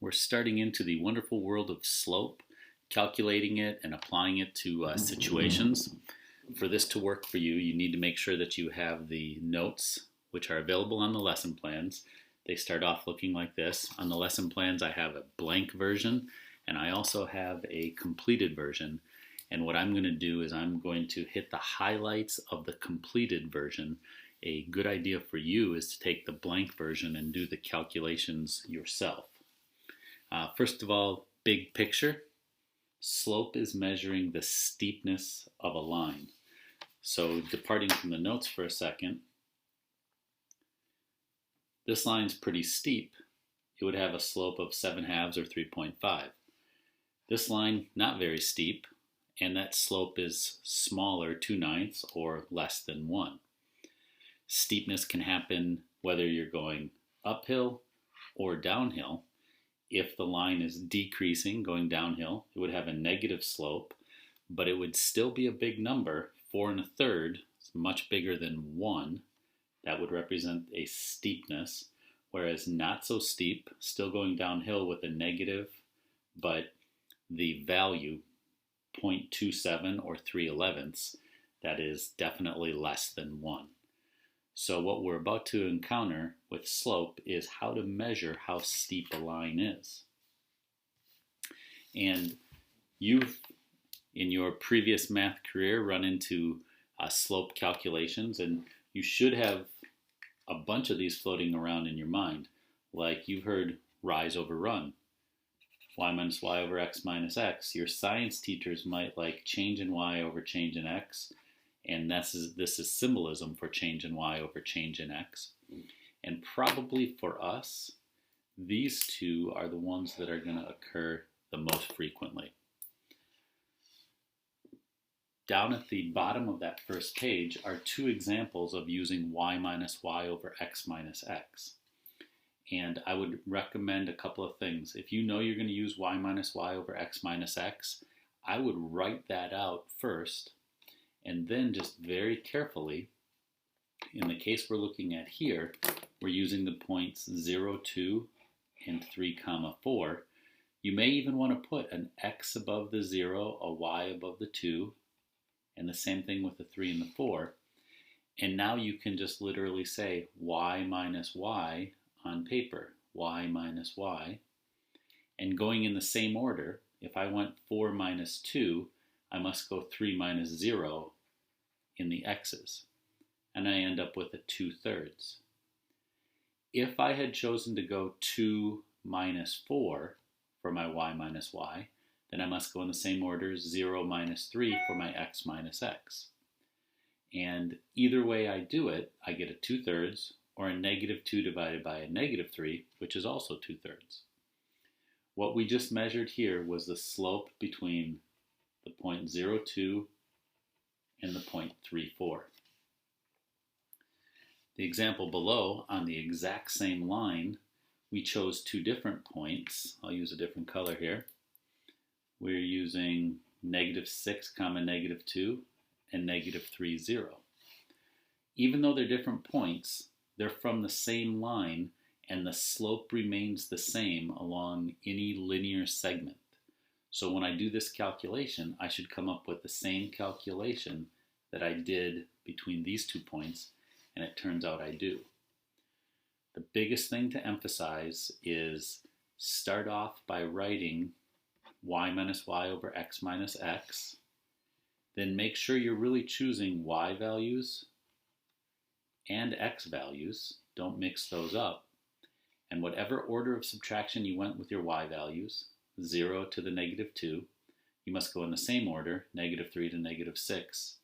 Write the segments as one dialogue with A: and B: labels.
A: we're starting into the wonderful world of slope, calculating it and applying it to situations. For this to work for you, you need to make sure that you have the notes, which are available on the lesson plans. They start off looking like this. On the lesson plans, I have a blank version, and I also have a completed version. And what I'm going to do is I'm going to hit the highlights of the completed version. A good idea for you is to take the blank version and do the calculations yourself. First of all, big picture. Slope is measuring the steepness of a line. So departing from the notes for a second, this line's pretty steep. It would have a slope of 7/2 or 3.5. This line, not very steep, and that slope is smaller, 2/9 or less than 1. Steepness can happen whether you're going uphill or downhill. If the line is decreasing, going downhill, it would have a negative slope, but it would still be a big number. 4 1/3 is much bigger than 1. That would represent a steepness, whereas not so steep, still going downhill with a negative, but the value 0.27 or 3/11, that is definitely less than 1. So what we're about to encounter with slope is how to measure how steep a line is. And you've, in your previous math career, run into slope calculations, and you should have a bunch of these floating around in your mind. Like you've heard rise over run, y minus y over x minus x. Your science teachers might like change in y over change in x, and this is symbolism for change in y over change in x. And probably for us, these two are the ones that are going to occur the most frequently. Down at the bottom of that first page are two examples of using y minus y over x minus x. And I would recommend a couple of things. If you know you're going to use y minus y over x minus x, I would write that out first, and then just very carefully, in the case we're looking at here, we're using the points 0, 2, and 3, 4. You may even want to put an x above the 0, a y above the 2, and the same thing with the 3 and the 4. And now you can just literally say y minus y on paper, y minus y. And going in the same order, if I went 4 minus 2, I must go 3 minus 0 in the x's. And I end up with a 2/3. If I had chosen to go 2 minus 4 for my y minus y, then I must go in the same order, 0 minus 3 for my x minus x. And either way I do it, I get a 2/3 or a negative 2 divided by a negative 3, which is also 2/3. What we just measured here was the slope between the point 0.02 and the point 0.34. The example below, on the exact same line, we chose two different points. I'll use a different color here. We're using -6, -2, and -3, 0. Even though they're different points, they're from the same line, and the slope remains the same along any linear segment. So when I do this calculation, I should come up with the same calculation that I did between these 2 points, and it turns out I do. The biggest thing to emphasize is start off by writing y minus y over x minus x. Then make sure you're really choosing y values and x values. Don't mix those up. And whatever order of subtraction you went with your y values, 0 to the -2, you must go in the same order, -3 to -6,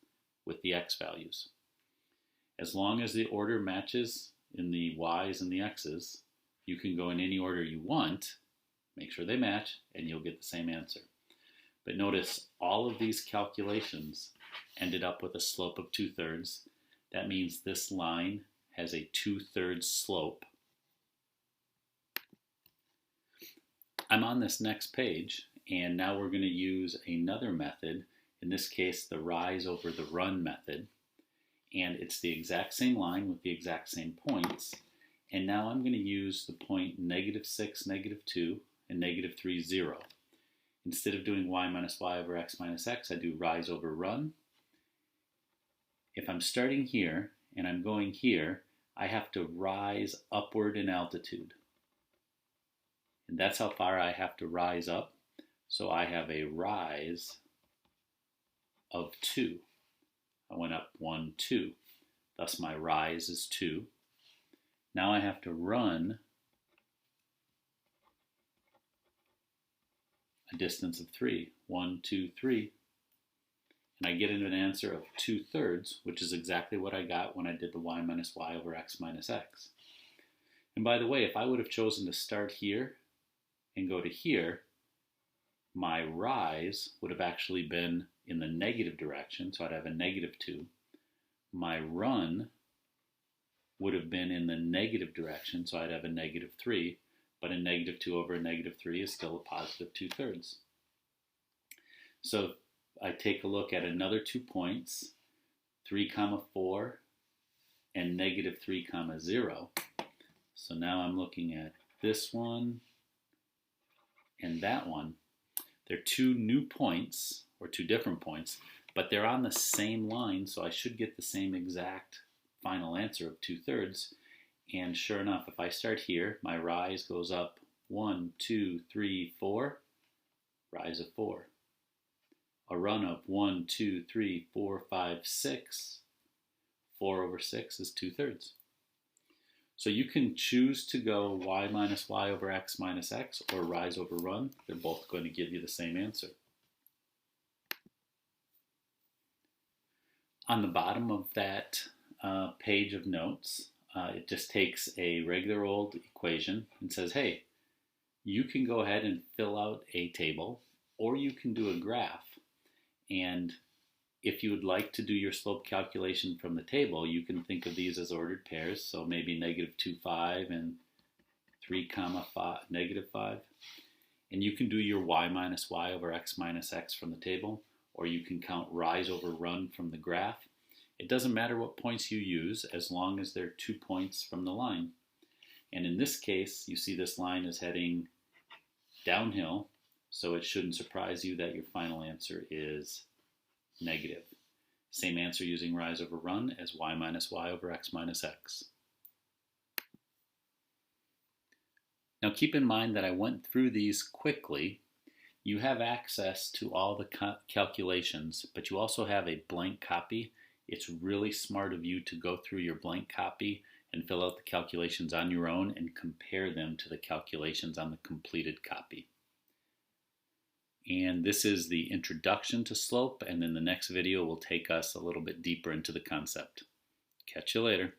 A: with the x values. As long as the order matches in the y's and the x's, you can go in any order you want. Make sure they match, and you'll get the same answer. But notice all of these calculations ended up with a slope of 2/3. That means this line has a 2/3 slope. I'm on this next page, and now we're going to use another method, in this case the rise over the run method. And it's the exact same line with the exact same points. And now I'm going to use the point -6, -2, and negative 3, 0. Instead of doing y minus y over x minus x, I do rise over run. If I'm starting here and I'm going here, I have to rise upward in altitude. And that's how far I have to rise up. So I have a rise of 2. I went up 1, 2. Thus my rise is 2. Now I have to run a distance of 3. 1, 2, 3. And I get an answer of 2/3, which is exactly what I got when I did the y minus y over x minus x. And by the way, if I would have chosen to start here and go to here, my rise would have actually been in the negative direction, so I'd have a negative 2. My run would have been in the negative direction, so I'd have a negative 3, but a negative 2 over a negative 3 is still a positive 2/3. So I take a look at another 2 points, 3, 4, and negative 3, 0. So now I'm looking at this one and that one. They're 2 new points, or 2 different points, but they're on the same line, so I should get the same exact final answer of 2/3. And sure enough, if I start here, my rise goes up 1, 2, 3, 4, rise of 4. A run of 1, 2, 3, 4, 5, 6. 4 over 6 is 2/3. So you can choose to go y minus y over x minus x or rise over run. They're both going to give you the same answer. On the bottom of that page of notes, it just takes a regular old equation and says, hey, you can go ahead and fill out a table, or you can do a graph. And if you would like to do your slope calculation from the table, you can think of these as ordered pairs. So maybe negative 2, 5 and 3, 5, negative 5. And you can do your y minus y over x minus x from the table, or you can count rise over run from the graph. It doesn't matter what points you use as long as they're 2 points from the line. And in this case, you see this line is heading downhill. So it shouldn't surprise you that your final answer is negative. Same answer using rise over run as y minus y over x minus x. Now keep in mind that I went through these quickly. You have access to all the calculations, but you also have a blank copy. It's really smart of you to go through your blank copy and fill out the calculations on your own and compare them to the calculations on the completed copy. And this is the introduction to slope, and then the next video will take us a little bit deeper into the concept. Catch you later.